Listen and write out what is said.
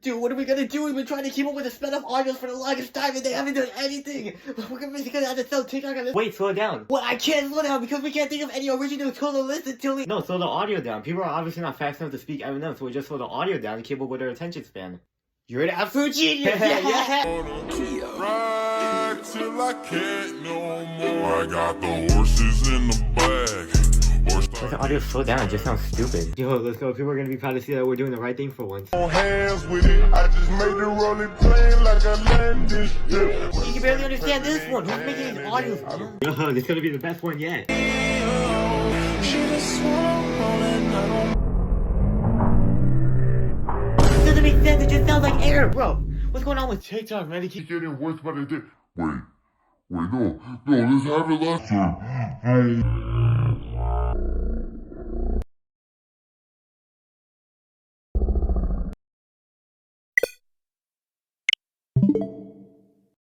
Dude, what are we gonna do? We've been trying to keep up with the sped up audios for the longest time and they haven't done anything. We're gonna have to sell TikTok on this. Wait, slow down. Well, I can't slow down because we can't think of any original total list until we... No, slow the audio down. People are obviously not fast enough to speak Eminem, so we just slow the audio down to keep up with their attention span. You're an absolute genius! Yeah. Ride till I can't no more. I got the horses in the bag. Let the audio slow down, it just sounds stupid. Yo, let's go. People are gonna be proud to see that we're doing the right thing for once. On hands with it, I just made the rolling plane like I landed. Yeah. You can barely understand this one. Who's making these audios, man? Yo, this is gonna be the best one yet. This doesn't make sense. It just sounds like air, bro. What's going on with TikTok, man? They keep... Keep getting worse by the day. Wait, no, let's have it last time.